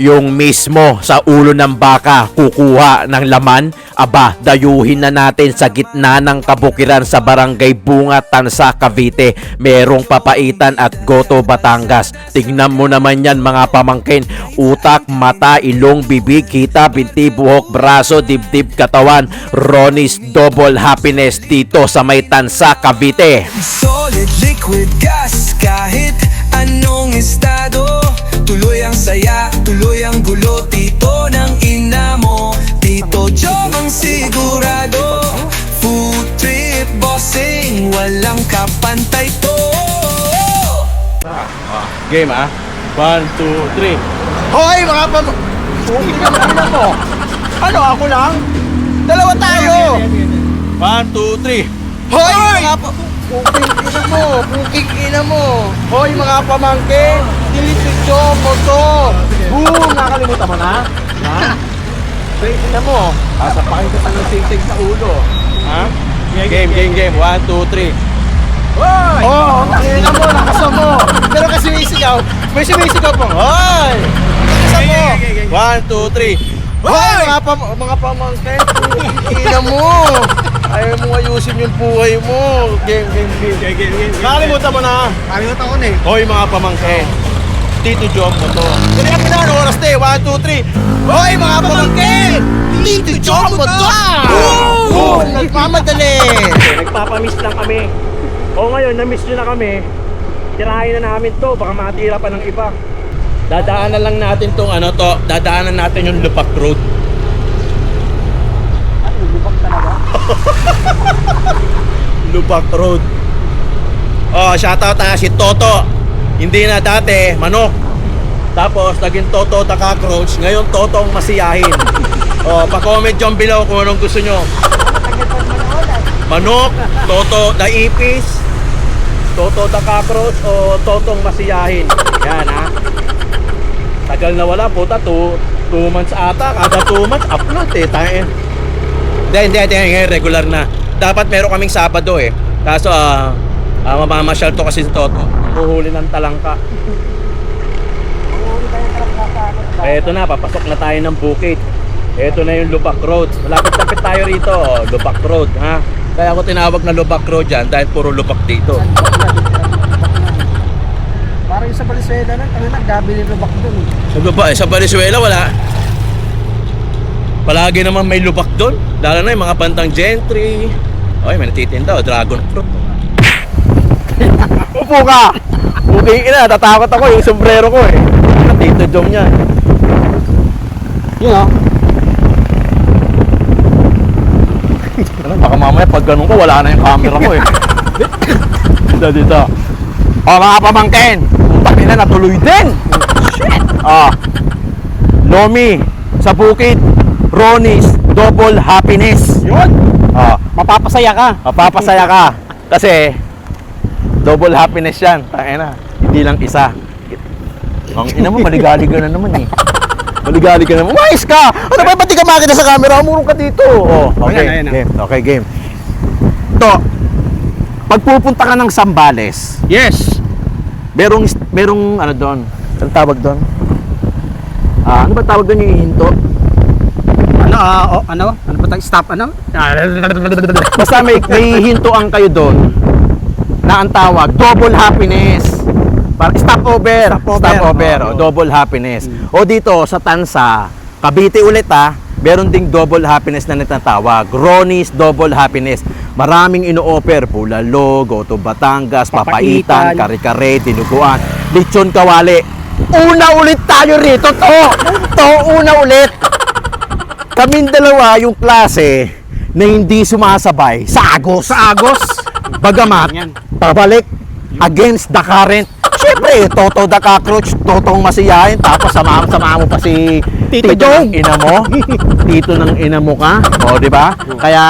yung mismo sa ulo ng baka kukuha ng laman, aba, dayuhin na natin sa gitna ng kabukiran sa Barangay Bunga, Tansa, Cavite. Merong papaitan at Goto, Batangas. Tingnan mo naman yan mga pamangkin. Utak, mata, ilong, bibig, kita, binti, buhok, braso, dibdib, katawan. Ronnie's Double Happiness dito sa may Tansa, Cavite. Solid liquid gas, kahit anong estado. Tuloy ang saya, tuloy ang gulo. Tito ng ina mo, Tito Jom ang sigurado. Food trip bossing, walang kapantay to. Game 1, 2, 3. Hoy mga ano mo? Ano ako lang? Dalawa tayo! 1, 2, 3. Hoy mga puking ina mo! Hoy mga pamangkin! Dilitso mo to! Boom! Nakalimutan mo na? Ha? Ina mo! Sasapakin ka ng sing-sing sa ulo. Ha? Game. 1, 2, 3. Hoy! Oo! Ina mo! Nakasan mo! Pero kasi may sumisigaw po. Hoy! Nakasan mo! 1, 2, 3. Hoy! Mga pamangkin! Puking ina mo! Ayaw mo ayusin yung buhay mo. Game. Nakalimutan mo na. Nakalimutan ko na eh. Hoy mga pamangkin, Tito Jom mo to. Kaya ka na, oras na eh. 1, 2, 3. Hoy mga pamangkin! Tito Jom mo to! Nagmamadali! Nagpapamiss lang kami. O ngayon, na-miss nyo na kami. Tirahin na namin to, baka matira pa ng iba. Dadaanan lang natin tong dadaanan natin yung Lupak Road. Lubak talaga? Lupak Road. Oh, shoutout na si Toto. Hindi na dati, manok. Tapos, naging Toto the Cockroach. Ngayon, Toto ang masiyahin. Oh, pa-comment dyan below kung anong gusto nyo. Manok, Toto the Ipis, Toto the Cockroach, o Totong masiyahin. Yan Tagal na wala, puta. 2 months ata. Kada 2 months, upload eh. Tayo. Hindi. Regular na. Dapat meron kaming Sabado eh. Kaso, mamamasyal to kasi si Toto. Huhuli ng talangka. Eto na, papasok na tayo ng bukid. Eto na yung Lupak Road. Malapit-lapit tayo rito, Lupak Road, ha? Kaya ako tinawag na Lupak Road dyan dahil puro lupak dito. Parang yung sa Valenzuela na, nagdabi ni Lubak doon. Sa Valenzuela wala. Palagi naman may lubak doon. Lalo na yung mga pantang gentry. Oy, may natitinda, dragon fruit. Upo ka! Okay na, tatakot ako yung sombrero ko eh. Tito Jom yan. Yun Baka mamaya pag ganun ko, wala na yung camera ko eh. Dito. O mga pamangkin, putang ina, natuloy din. Shit! Lomi, sa bukid, Ronnie's Double Happiness. Yun! Mapapasaya ka. Mapapasaya ka. Kasi, double happiness yan. Tangina, hindi lang isa. Ang ina mo, maligali ka na naman eh. Maligali ka naman. Umayos ka! Ano ba, ba't di ka makita sa camera? Umurong ka dito. Okay, Ayan. game. Okay, game. Ito, pagpupunta ka ng Zambales, Yes! merong ano doon? Anong tawag doon? Ano ba tawag doon yung hinto? Ano ba tayo? Stop, ano? Basta may hintuan kayo doon na ang tawag, double happiness. Stopover. O, double happiness. O dito sa Tansa, Cavite ulit meron ding double happiness na natatawag. Ronnie's Double Happiness. Maraming ino-offer. Bulalo, Goto Batangas, papaitan, kare-kare, dinuguan, lechon kawali. Una ulit tayo rito, una ulit. Kaming dalawa yung klase na hindi sumasabay sa agos. Bagamat, pabalik against the current. Siyempre, Toto the Cockroach, Totong masiyahin, tapos sama mo pa si Tito ng ina mo. Tito ng ina mo ka. O, di ba? Kaya,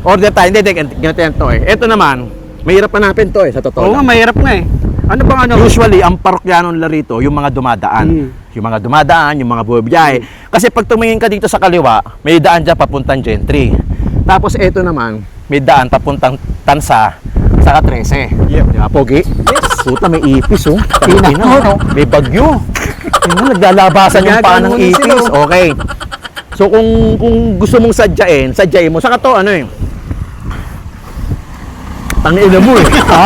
order tayo. Hindi, ganito to eh. Ito naman, mahirap hanapin to eh, sa totoo Oo nga, lang. mahirap nga eh. Ano bang ano? Usually, ang parokyanon larito, yung mga dumadaan. Yung mga dumadaan, yung mga buwibiyahe. Kasi pag tumingin ka dito sa kaliwa, may daan dyan papuntang Gentry. Tapos ito naman, may daan papuntang Tansa, saka 13. Yep. Diba, Pogi? Yes. Puta, may ipis oh. May bagyo. Naglalabasan yung paa ng Nagagano ipis. sila, Okay. So kung gusto mong sadyain mo. Saka to, ano eh. Tangina mo eh. Ha?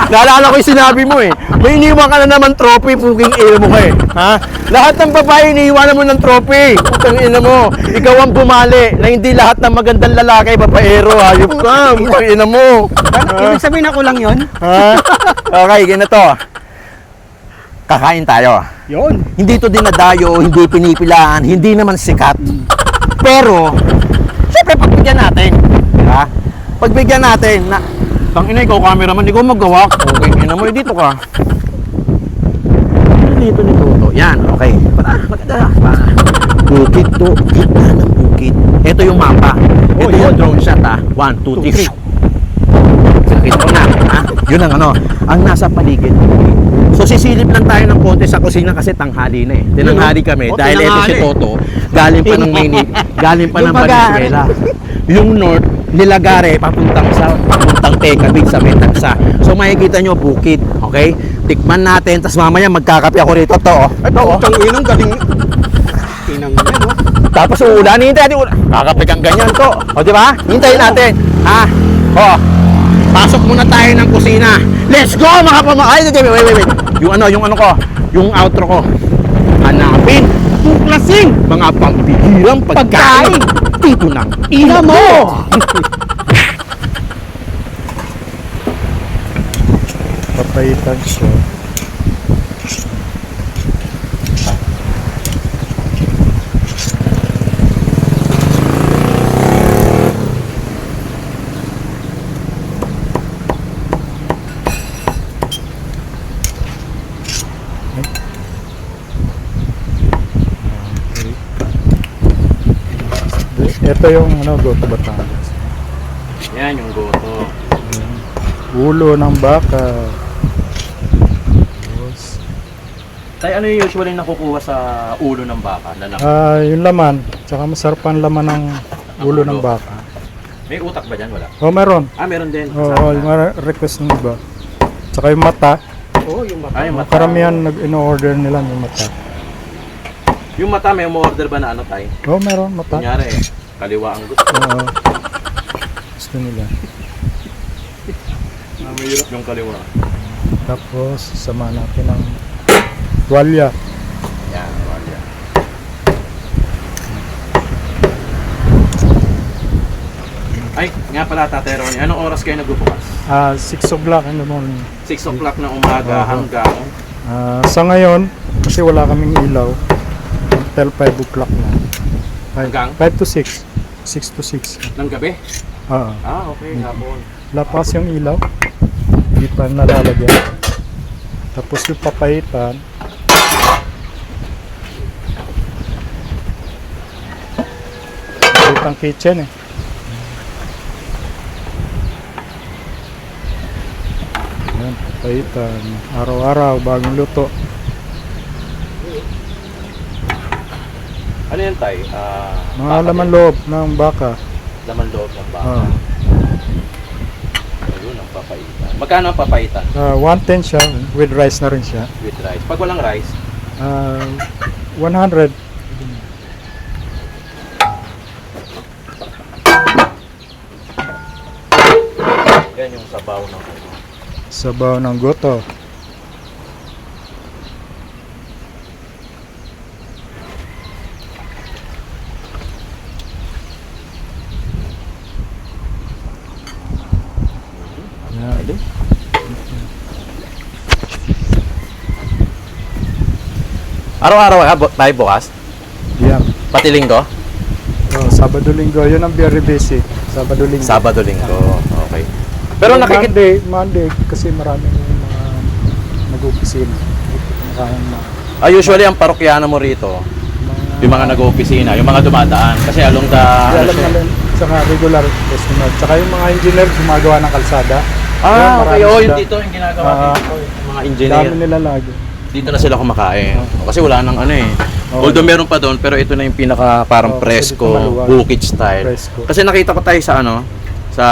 Naalala ko yung sinabi mo eh. May iniwan ka na naman trophy, puking ina mo ka eh. Ha? Lahat ng babae iniiwanan mo ng trophy. Putang ina mo. Ikaw ang bumali na hindi lahat ng magandang lalaki babaero. Hayop ka. Putang ina mo. Ibig sabihin ako lang yun? Ha? Okay, ganito. Kakain tayo. Yun. Hindi to dinadayo, hindi pinipilaan, hindi naman sikat. Pero, syempre pagbigyan natin. Diba? Pagbigyan natin na, tang ina, ikaw cameraman, ikaw magawa. Okay, ina mo, dito ka. Dito ni Toto. Yan, okay. Maganda. Bukid to, gitna ng bukid. Ito yung mapa. Ito yung drone shot ha. 1, 2, 3. Kita ko na. Ha? Yun ang ano. Ang nasa paligid. So sisilip lang tayo ng konti sa kusina kasi tanghali na eh. Tinanghali kami Oh, dahil ito si tinanghali. Toto galing pa ng Maynila, galing pa ng Yung Bagare. Valenzuela. Yung north nilagare papuntang Pekabig sa Metagsa. So makikita nyo bukid, okay? Tikman natin, tas mamaya magkakape ako rito to. Oh. Ito oh. Itong inang galing. Inang yan, no? Tapos uulan, hintay natin ulan. Kakape kang ganyan to. O di ba? Hintayin natin. Ha? O. Pasok muna tayo ng kusina. Let's go mga pamangkin. Wait. Yung ano ko, yung outro ko. Hanapin, tuklasin, mga pambihirang pagkain. Dito ng ina mo. Papaitan siya. Ito yung goto Batangas. Yan yung goto. Ulo ng baka. Tay, ano yung usually nakukuha sa ulo ng baka? Yung laman. Tsaka masarap ang laman ng ulo ng baka. May utak ba dyan? Wala. Meron. Meron din. Yung request ng iba. Tsaka yung mata. Yung mata. Yung mata. Karamihan in-order nila yung mata. Yung mata, may umorder ba na ano, Tay? Meron mata. Kunyari, kaliwa ang gusto. Gusto nila. Mahirap yung kaliwa. Tapos sama natin ng tuwalya. Yan, wala. Ay, nga pala, Tatay Ronnie, anong oras kayo nagbubukas? 6 o'clock in the morning. 6 o'clock ng umaga hanggang... Sa ngayon, kasi wala kaming ilaw, until 5 o'clock na. Hanggang? 5 to 6. 6 to 6. ng gabi? Oo. Okay, hapon. Lapas yung ilaw. Hindi pa nalalagyan. Tapos yung papaitan. Papaitan kitchen eh. Yan, papaitan. Araw-araw, bagong luto. Ano yan, Tay? Mga laman loob ng baka. Laman loob ng baka. Ah. Ayun, ang papaitan. Magkano ang papaitan 110 siya, with rice na rin siya. with rice? Pag walang rice, 100. yan yung sabaw ng Sabaw ng goto. Yan. Araw-araw tayo bukas? Yan. Pati linggo? Sabado linggo, yun ang very busy. Sabado linggo. Sabado linggo. Okay. Pero nakikita... Monday kasi maraming mga nag-opisina. usually ang parokyano mo rito, yung mga nag-opisina, yung mga dumadaan. Kasi along the... alam na rin, saka regular customer. Tsaka yung mga engineer gumagawa ng kalsada. okay. marami Yung sila. dito yung ginagawa dito. Yung mga engineer. Dami nila lagi. Dito na sila kumakain. Kasi wala nang ano eh. Oo. Although meron pa doon, pero ito na yung pinaka parang Oo, kasi dito presko, maluwag. bukid style. Presko. Kasi nakita ko tayo sa ano, sa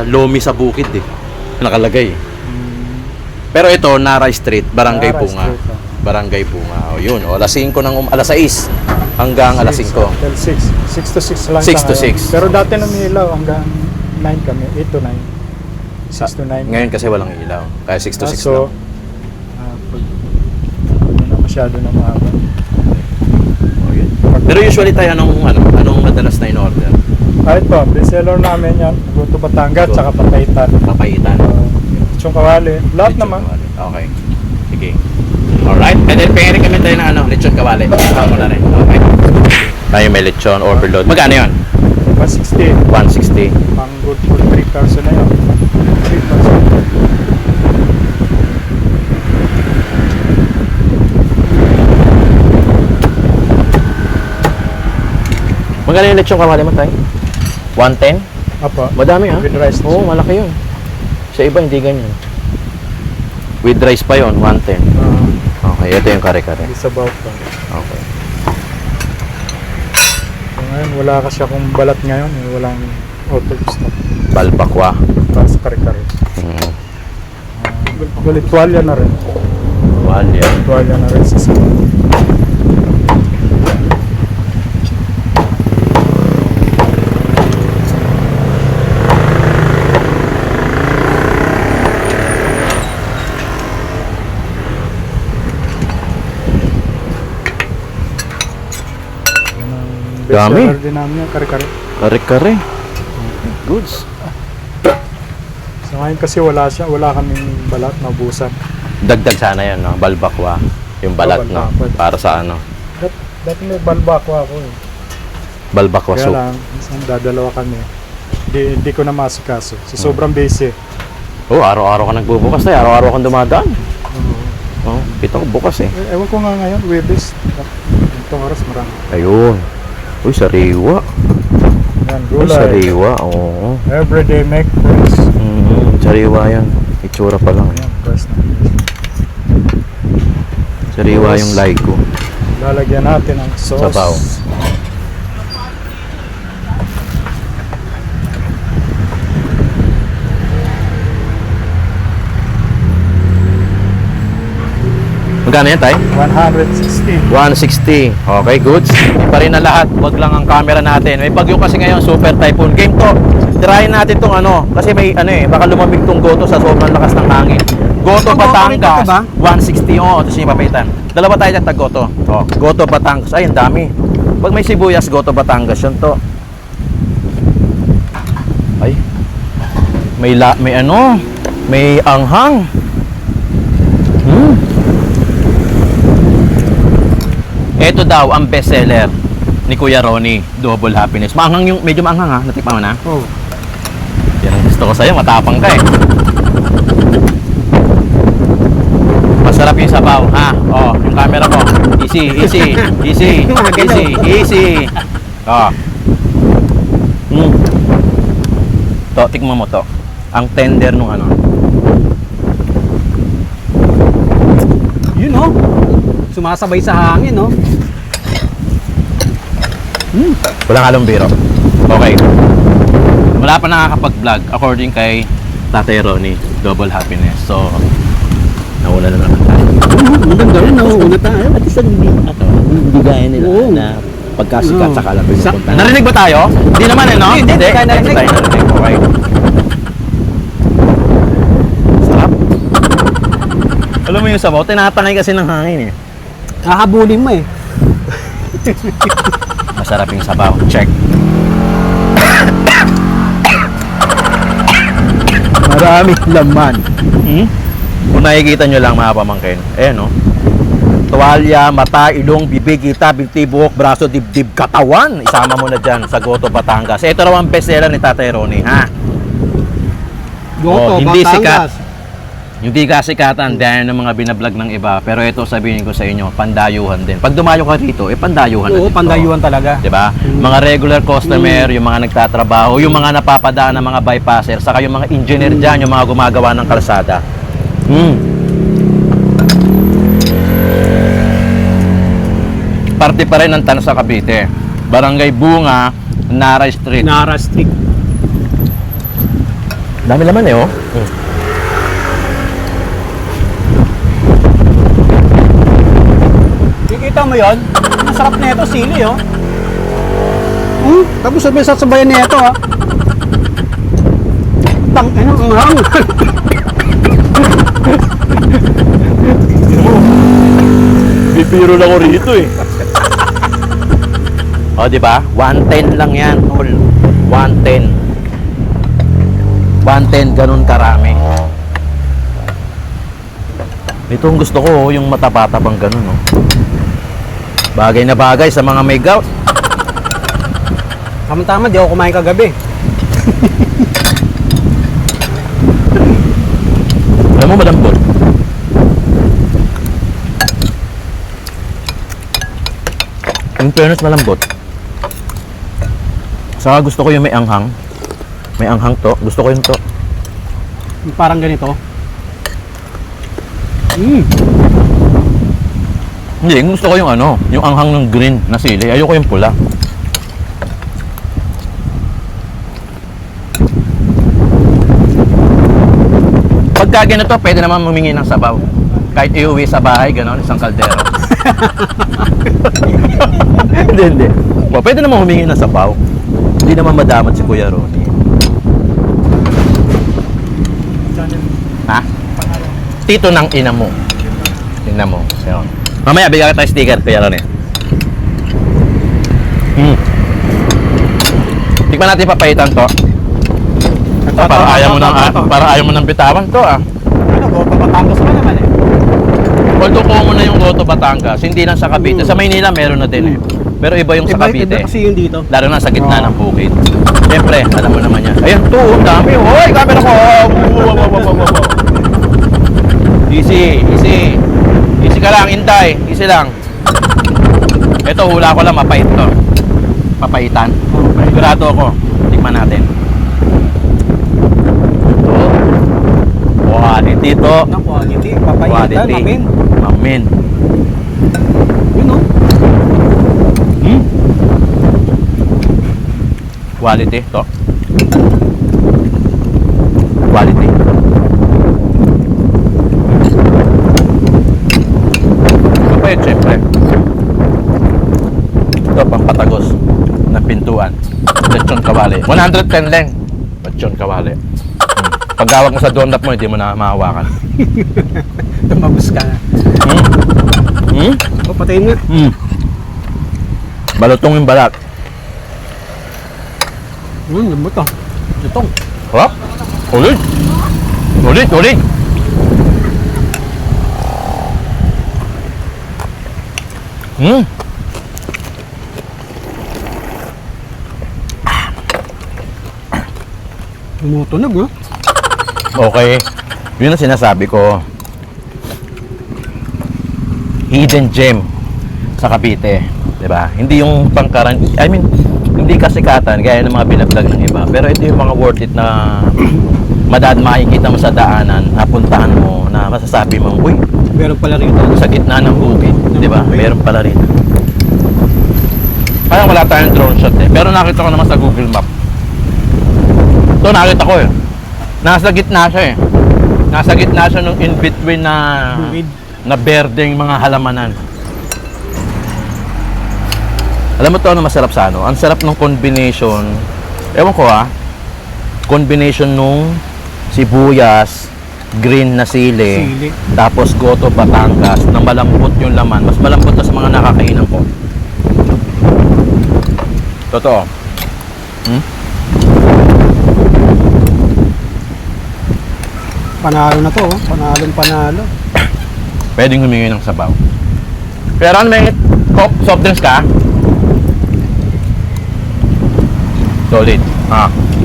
Lomi sa bukid eh. Nakalagay. Pero ito, Naray Street, Barangay Naray Punga. Street, Barangay Bunga. O yun, o alas 5 alas 6 hanggang alas 5. Till 6. 6 to 6 lang 6 sa to ngayon. 6. Pero dati umiilaw hanggang 9 kami. 8 to 9. 6 to 9. Ngayon kasi walang ilaw. Kaya 6 to 6 So, lang. pag hindi na masyado na mahaba. O, yun. Pero usually tayo anong madalas na in order? Kahit po, bestseller namin yan. Guto Batangas, tsaka Pataytan. Papayitan. Lechong Kawali. Lahat Lechon naman. kawali. Okay. Sige. Alright. And then, pengen kami tayo ng lechon kawali. Tama na rin. Okay. Tayo may lechon overload. Magkano yun? 160. 160. Pang good for 3 person na yun. 3 person. Magkano yung lechon kawali mo tayo? 110? Apo. Madami ha? With rice. Oo, malaki yun. Sa iba, hindi ganyan. With rice pa yun, 110. Okay, ito yung kare-kare. It's about pa. Okay. So ngayon, wala kasi akong balat ngayon. Walang out of stock. Balbakwa. Para sa kare-kare. Bali, tuwalya na rin. Walya. Tuwalya na rin sa sila. Dami. Bestseller din namin yung kare-kare. Kare-kare. Goods. So ngayon kasi wala kaming balat na busan. Dagdag sana yan, no? Balbakwa. Yung balat, Oh, no? balbakwa. Para sa ano? Dati may balbakwa ako eh. Balbakwa Kaya soup. lang, minsan dadalawa kami. Hindi ko na masikaso. So sobrang busy. Oh, araw-araw ka nagbubukas tayo. Araw-araw kang dumadaan. Oh, kita ko bukas eh. Ewan ko nga ngayon, Webis. Itong oras marami. Ayun. Uy, sariwa. Yan, Uy, gulay. sariwa. Oo. Everyday make fresh. Sariwa yan. Itsura pa lang. Yan, fresh na. Sariwa yung laigo. Lalagyan natin ang sauce. Sabaw. Magkano yan, tay? 160. 160. Okay, goods. Pa rin na lahat. Wag lang ang camera natin. May bagyo kasi ngayon, super typhoon. Game to. Tirahin natin tong kasi may baka lumamig tong goto sa sobrang lakas ng hangin. Goto Batangas. 160. Oo, ito siya papitan. Dalawa tayo dyan tag-goto. Oh, Goto Batangas. Ay, ang dami. Pag may sibuyas, Goto Batangas yun to. Ay. May anghang. Ito daw ang bestseller ni Kuya Ronnie, Double Happiness. Medyo maanghang ha, natikman mo na? Oh. Yan ang gusto ko sa'yo, matapang ka eh. Masarap yung sabaw, ha? Oh, yung camera mo. Easy. Oh. To, tikman mo to. Ang tender nung Yun oh. Sumasabay sa hangin oh. Walang halong biro. Okay. Wala pa nakakapag-vlog according kay Tatay Ronnie, Double Happiness. So, nauna na naman tayo. Maganda rin, nauuna tayo. At isa Hindi gaya nila Oo. na pagkasikat Oo. sa kalapit pupunta. Narinig ba tayo? Hindi naman no? Hindi tayo narinig. Tayo narinig. Okay. Sarap. Alam mo yung sabaw, tinatangay kasi ng hangin eh. Hahabulin mo eh. Masarap yung sabaw. Check. Maraming laman. Kung nakikita nyo lang mga pamangkin, no? Tuwalya, mata, ilong, bibig, kita, binti, buhok, braso, dibdib, katawan. Isama mo na dyan sa Goto Batangas. Ito raw ang bestseller ni Tatay Ronnie, ha? Goto, hindi Batangas. sikat. Hindi kasikatan dahil ng mga binablog ng iba. Pero ito sabihin ko sa inyo, pandayuhan din. Pag dumayo ka rito, pandayuhan na Oo, dito. pandayuhan talaga. Diba? Mga regular customer, yung mga nagtatrabaho, yung mga napapadaan ng mga bypasser, saka yung mga engineer dyan, yung mga gumagawa ng kalsada. Parte pa rin ng Tansa Cavite. Barangay Bunga, Naray Street. Nara Street. Dami laman eh, oh. Kita mo yun? Masarap na ito, sili oh. Tapos sabi sasabayan niya ito ah. Tang, ano, ang hang. Bibiro lang ako rito eh. O, di ba? 110 lang yan, tol. 110. 110, ganun karami. Ito ang gusto ko, yung mataba-tabang ganun, no? Bagay na bagay sa mga may gout. Tama-tama, di ako kumain kagabi. Alam mo, malambot. In fairness, malambot. Saka gusto ko yung may anghang. May anghang to. Gusto ko yung to. Parang ganito. Hindi, gusto ko yung ano, yung anghang ng green na sili. Ayoko yung pula. Pagka ganito, pwede naman humingi ng sabaw. Kahit iuwi sa bahay, gano'n, isang kaldero. Hindi. Well, pwede naman humingi ng sabaw. Hindi naman madamat si Kuya Ronnie. Ha? Tito ng ina mo. Tingnan mo. Yun. Mamaya, bigyan ka tayo sticker, Kuya Ronnie. Tikman natin papayitan to. Para ayaw mo ng bitawan to ah. Ano, Goto Batangas pa naman eh. Although common na yung Goto Batangas, hindi lang sa Cavite. Sa Maynila meron na din eh. Pero iba yung sa Cavite. Iba kasi yung dito. Lalo na sa gitna ng bukid. Siyempre, alam mo naman yan. Ayan to, ang dami. Hoy, camera ko! Easy. Easy ka lang, intay. Easy lang. Ito, hula ko lang, mapait to. Papaitan. Sigurado ako. Tikman natin. Quality to. Ng quality. Papayitan, mamin. Mamin. Yun oh. Quality to. Quality. Kapayat syempre. Ito pang patagos na pintuan. Lechon kawali. 110 lang. Lechon kawali. Pagawag mo sa doorknob mo, hindi mo na mahawakan. Tumabos ka na. O, patayin mo. Balutong yung balat. Lambot ah. Itong. Hop. Ulit. Tumutunog ah. Okay. Yun ang sinasabi ko. Hidden gem sa Cavite. Diba? Hindi yung pangkaran... hindi kasikatan gaya ng mga binablog ng iba. Pero ito yung mga worth it na makikita mo sa daanan, napuntahan mo, na masasabi mo, uy, Meron pala rito. sa gitna ng bukid. Diba? Meron pala rin. Parang wala tayong drone shot eh. Pero nakita ko naman sa Google Map. Ito nakita ko eh. Nasa gitna siya eh. Nasa gitna siya nung in-between na berdeng mga halamanan. Alam mo to ano masarap sa ano? Ang sarap ng combination. Ewan ko combination nung sibuyas, green na sili. Tapos Goto Batangas na malambot yung laman. Mas malambot na sa mga nakakainan ko. Totoo. Panalo na to oh. Panalo. Pwedeng humingi ng sabaw. Pero ano may soft drinks ka? Solid.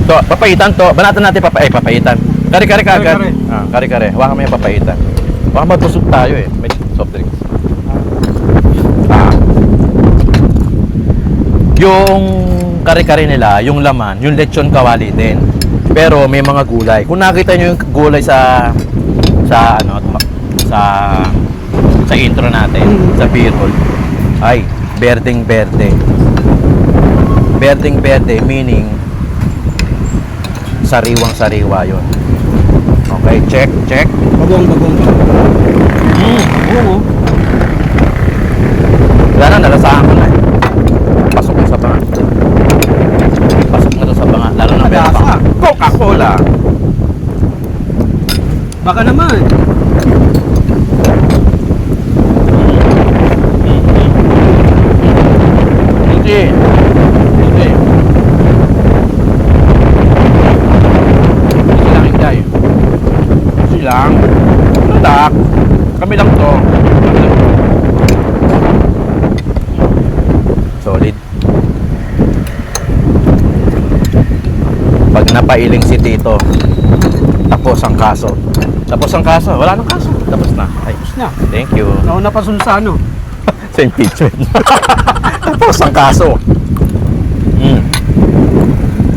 So, papaitan to. Banatan natin papaitan. Kare-kare ka agad. Kare-kare. Hawakan mo yung papaitan. Baka mabusog tayo eh. May soft drinks. Yung kare-kare nila, yung laman, yung lechon kawali din. Pero may mga gulay. Kung nakita nyo yung gulay sa intro natin, sa B-roll, ay, berdeng-berde. Berdeng-berde meaning sariwang-sariwa yun. Okay, check. Bagong. Oo. Sana nalasahan ko na eh. Pasok na sa banga. Pasok na to sa banga. Lalo na meron Lasa. pang Coca-Cola. Baka naman. Hindi. Hindi. Easy lang yung guy. Easy lang. Tatak. Kami lang to. Solid. Pag napailing si Tito, tapos ang kaso. Tapos ang kaso. Wala nang kaso. Tapos na. Ay, Na. thank you. Nauna pa sa ano. Sa impeachment. Tapos ang kaso.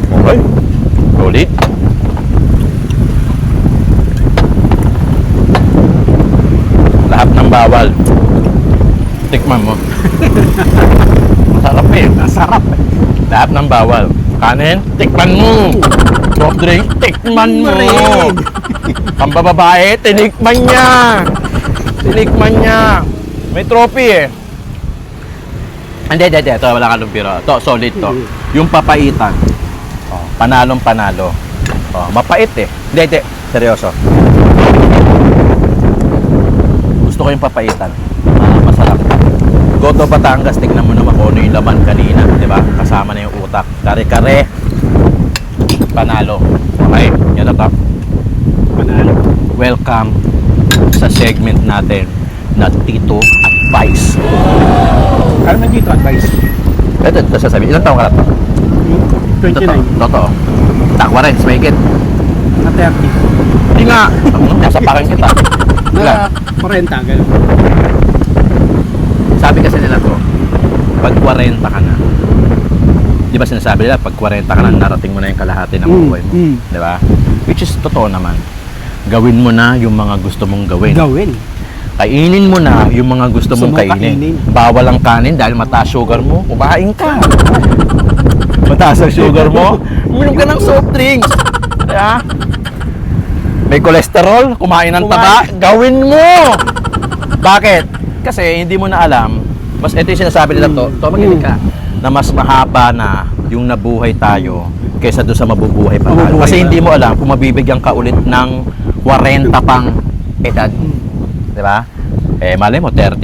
Okay. Solid. Lahat ng bawal. Tikman mo. Masarap eh. Masarap. Lahat ng bawal. Kanin, tikman mo. Soft drink, tikman mo. Ang bababae, tinikman niya. Tinikman niya. May trophy eh. Hindi. Ito, wala ka lumpiro. Ito, solid to. Yung papaitan. Oh, panalong panalo. Oh, mapait eh. Hindi. Seryoso. Gusto ko yung papaitan. Masarap. Goto Batangas, tignan mo naman kung ano yung laman kanina. Diba? Kasama na yung utak. Kare-kare. Panalo. Okay, yan na to. Panalo. Welcome sa segment natin na Tito Advice. Ano na dito advice? Ito sasabihin. Ilang taong ka na to? 29. Totoo. Takwa rin, smigit. Na 30. Hindi nga. Nasa pakan kita. Na 40, gano'n. Sabi kasi nila to, pag 40 ka na, di ba sinasabi nila, pag 40 ka na, narating mo na yung kalahati ng buhay mo. Di ba? Which is totoo naman. Gawin mo na yung mga gusto mong gawin. Gawin. Kainin mo na yung mga gusto mong mong kainin. kainin. Bawal ang kanin dahil mataas sugar mo, kumain ka. Mataas ang sugar mo, uminom ka ng soft drinks. Diba? May cholesterol, kumain ng taba, gawin mo! Bakit? Kasi hindi mo na alam, mas ito yung sinasabi nila to, makinig ka, na mas mahaba na yung nabuhay tayo kaysa doon sa mabubuhay pa tayo. Mabubuhay Kasi pa. hindi mo alam kung mabibigyan ka ulit ng 40 pang edad. Di ba? Eh, malay mo, 30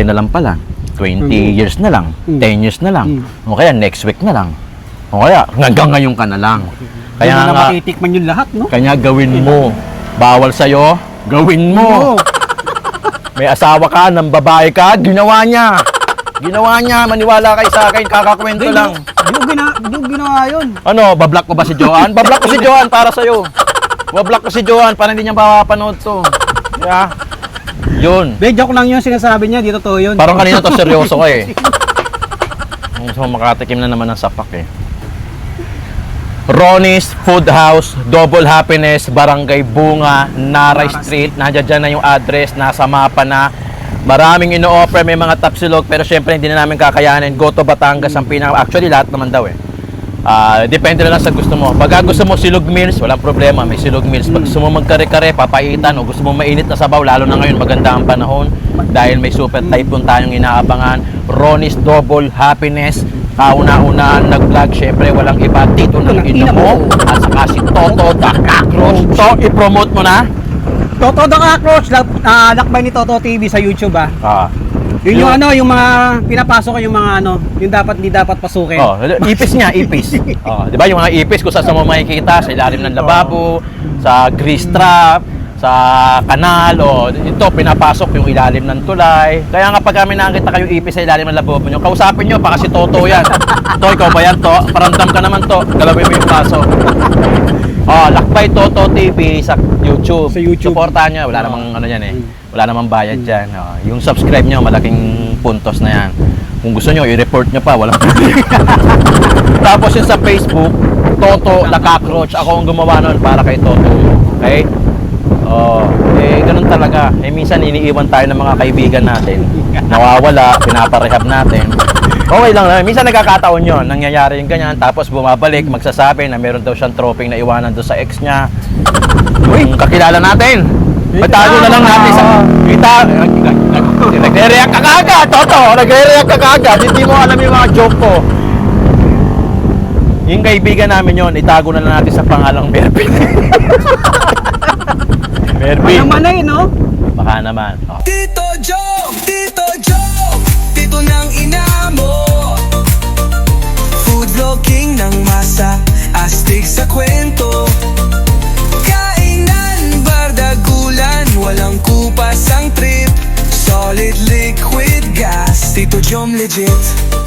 na lang pala. 20 years na lang. 10 years na lang. O kaya next week na lang. O kaya hanggang ngayon ka na lang. Kaya Kaya na nga, matitikman yung lahat, no? kanya gawin mo. Bawal sa'yo, gawin mo. May asawa ka, ng babae ka, ginawa niya. Ginawa niya, maniwala kayo sa akin, kakakwento lang. Di ko ginawa yun. Ano, bablock ko ba si Joanne? Bablock ko si Joanne para sa'yo. Bablock ko si Joanne para hindi niya mapapanood to. Yeah. Yun. Be, joke lang yun sinasabi niya, di totoo yun. Parang kanina to seryoso ka eh. So, makatikim na naman ng sapak eh. Ronnie's Food House, Double Happiness, Barangay Bunga, Naray Street. Nandiyan dyan na yung address, nasa mapa na. Maraming ino-offer, may mga tapsilog, pero syempre hindi na namin kakayanin. Goto Batangas ang pinaka... Actually, lahat naman daw eh. Depende na lang sa gusto mo. Pag gusto mo silog meals, walang problema, may silog meals. Pag gusto mo magkare-kare, papaitan, o gusto mo mainit na sabaw, lalo na ngayon maganda ang panahon dahil may super typhoon tayong inaabangan. Ronnie's Double Happiness, kauna-una nag-vlog, syempre walang iba, Tito ng ina mo, at saka si Toto the Cockroach. To, i-promote mo na. Toto the Cockroach, lakbay ni Toto TV sa YouTube Yun yung ano, yung mga pinapasok ko yung mga ano, yung dapat hindi dapat pasukin. Oh, ipis niya, ipis. Oh, 'di ba yung mga ipis kung saan mo makikita sa ilalim ng lababo, sa grease trap, sa kanal, ito pinapasok yung ilalim ng tulay. Kaya nga pag kami nakita kayo ipis sa ilalim ng lababo nyo, kausapin nyo, baka si Toto yan. To, ikaw ba yan, To? Paramdam ka naman, To. Galawin mo yung paso. Lakbay Toto TV sa YouTube. Sa YouTube. Supportahan nyo. Wala namang ano yan eh. Wala namang bayad dyan. Yung subscribe nyo, malaking puntos na yan. Kung gusto nyo, i-report nyo pa. Walang Tapos yun sa Facebook, Toto the Cockroach. Ako ang gumawa nun para kay Toto. Okay? Ganun talaga. Minsan iniiwan tayo ng mga kaibigan natin. Nawawala, pinaparehab natin. Okay lang naman. Minsan nagkakataon yun. Nangyayari yung ganyan. Tapos bumabalik, magsasabi na meron daw siyang troping na iwanan doon sa ex niya. Uy, kakilala natin. Patago na lang natin sa... Nagre-react ka kagad, Toto! Nagre-react ka kagad. Hindi mo alam yung mga joke ko. Yung kaibigan namin yon, itago na lang natin sa pangalang Mervin. Mervin. Manay, no? Baka naman. Oh. Tito Joke, tito ng ina mo. Food vlogging ng masa, astig sa kwento. Kainan, bardagulan, walang kupas ang trip. Solid liquid gas, Tito Jom legit.